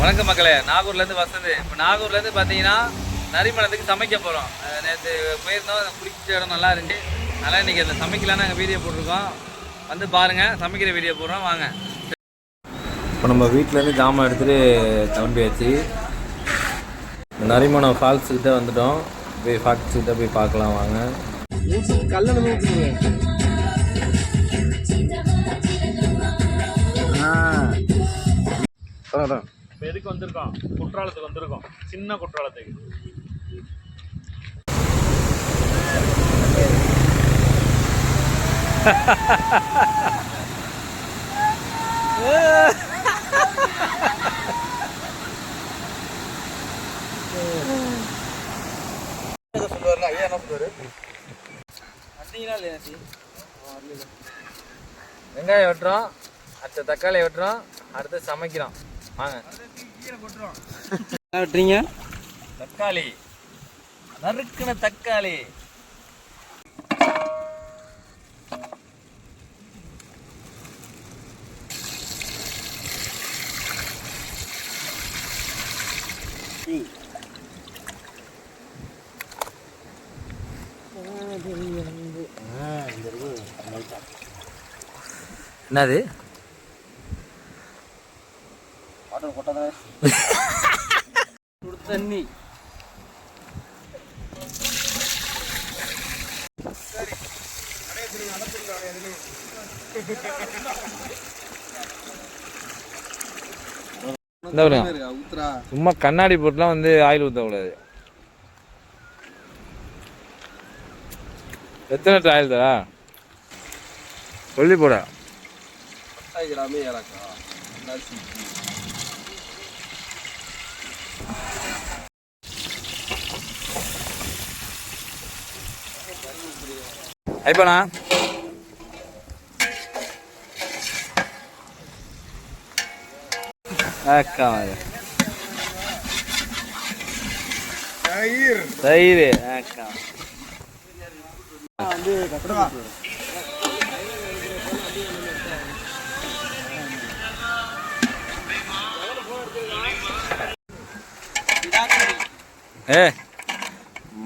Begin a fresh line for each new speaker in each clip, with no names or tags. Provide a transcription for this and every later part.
வணக்கம் மக்களே, நாகூர்லேருந்து வசந்து. இப்போ நாகூர்லேருந்து பார்த்தீங்கன்னா நரிமணத்துக்கு சமைக்க போகிறோம். நேற்று போயிருந்தோம், குளிச்ச இடம் நல்லா இருந்துச்சு. அதனால் இன்றைக்கி அந்த சமைக்கலான்னு நாங்கள் வீடியோ போட்டிருக்கோம். வந்து பாருங்கள், சமைக்கிற வீடியோ போடுறோம் வாங்க. இப்போ நம்ம வீட்டிலேருந்து ஜாமான் எடுத்துகிட்டு கிளம்பியாச்சு. நரிமணம் ஃபால்ஸுக்கிட்ட வந்துட்டோம். போய் ஃபால்ஸுக்கிட்ட போய் பார்க்கலாம் வாங்க.
இப்போ எதுக்கு வந்திருக்கோம்? குற்றாலத்துக்கு வந்திருக்கோம், சின்ன குற்றாலத்துக்கு.
வெங்காயம் வெட்டுறோம், அடுத்த தக்காளி வெட்டுறோம், அடுத்து சமைக்கிறோம் வாங்க. வெட்டுறீங்க தக்காளி, நறுக்குன தக்காளி. என்னது தண்ணி? சும்மா கண்ணாடி போட்டுலாம் வந்து ஆயில் ஊற்றக்கூடாது. எத்தனை ஆயில் தரா சொல்லி போட. అయిపోనా தயிர்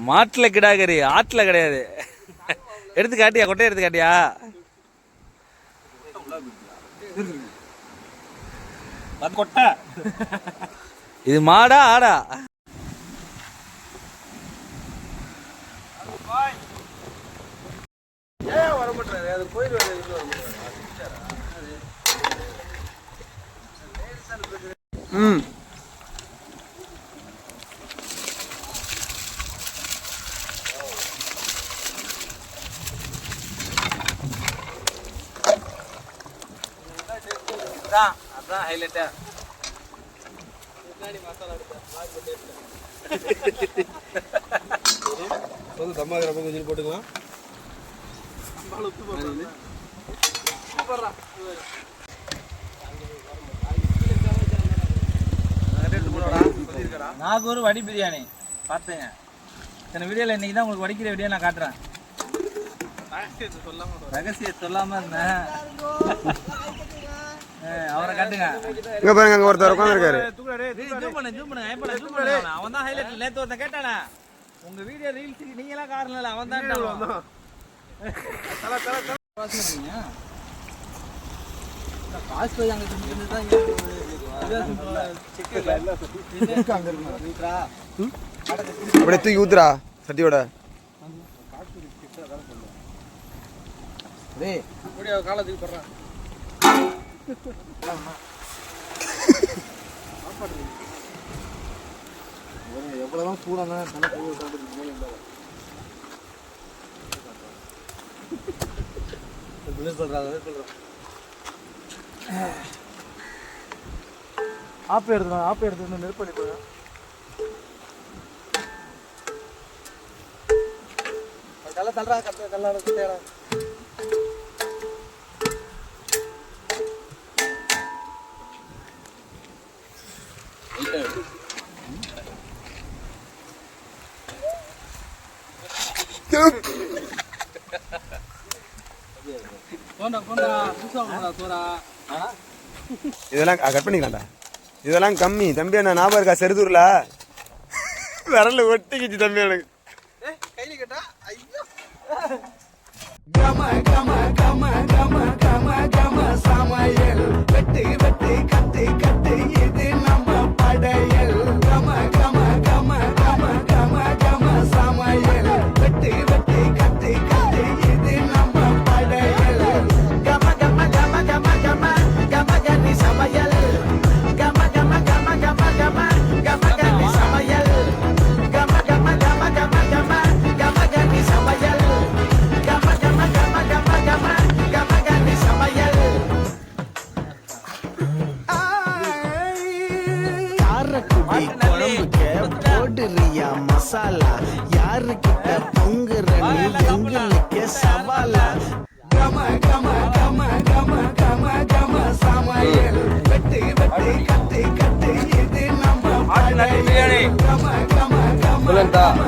மாட்டுல கிடாகரி, ஆற்றுல கிடையாது. எடுத்து காட்டியா? கொட்டை எடுத்து காட்டியா? கொட்டை இது மாடா ஆடா? அதான் ஹைலைட்டா. கொஞ்சம் போட்டுக்கலாம். நாகூர் வடி பிரியாணி பார்த்துங்க. இத்தனை வீடியோவில் இன்னைக்கு தான் உங்களுக்கு வடிக்கிற வீடியோ நான் காட்டுறேன். ரகசியம் சொல்லாம இருந்தேன். அவரை காட்டுங்க.
இங்க பாருங்க, அங்க ஒருத்தர் உட்கார்ந்திருக்காரு.
ஜூம் பண்ணு. அவன் தான் ஹைலைட். நேத்து ஒருத்தன் கேட்டானே, உங்க வீடியோ ரீல்ஸ் நீங்க எல்லாம் காரணம் இல்ல, அவன் தான்.
அப்படியே தூக்கி ஊத்துறா சட்டியோட.
காலத்துக்கு போடுறான்.
எவ்வளவுதான் சூடான
ஆப்பை எடுத்து நெருப்படி போய்
கல்ல தள்ளுறா, கல்ல தேடா. இதெல்லாம் கட் பண்ணிக்கலாம்டா. இதெல்லாம் கம்மி தம்பி. என்ன ஞாபகம் இருக்கா செருதூர்ல விரல ஒட்டிக்கிச்சு தம்பி எனக்கு.
கையில கேட்டா ஐயோ
கம கம கம கம கம கம சமையல் வெட்டு வெட்டு கட்டு கட்டு இது நம்ம படையல். கம கம கம கம கம கம சமையல் வெட்டு வெட்டு கட்டு கட்டு இது நம்ம படையல். கம கம கம கம கம கம கனி சமையல். கம கம கம கம கம கம கனி சமையல். கம கம கம கம கம கம கனி சமையல். கம கம கம கம கம கம கனி சமையல். காரக்குடி குழம்புக்கு போடுறியா மசாலா? யாருக்கிட்ட பொங்குற நீ எங்களுக்கு சவாலா? கம கம கம கம கம கம சமையல் வெட்டு வெட்டு கட்டு கட்டு இது நம்ம
பிரியாணி
கம கம கம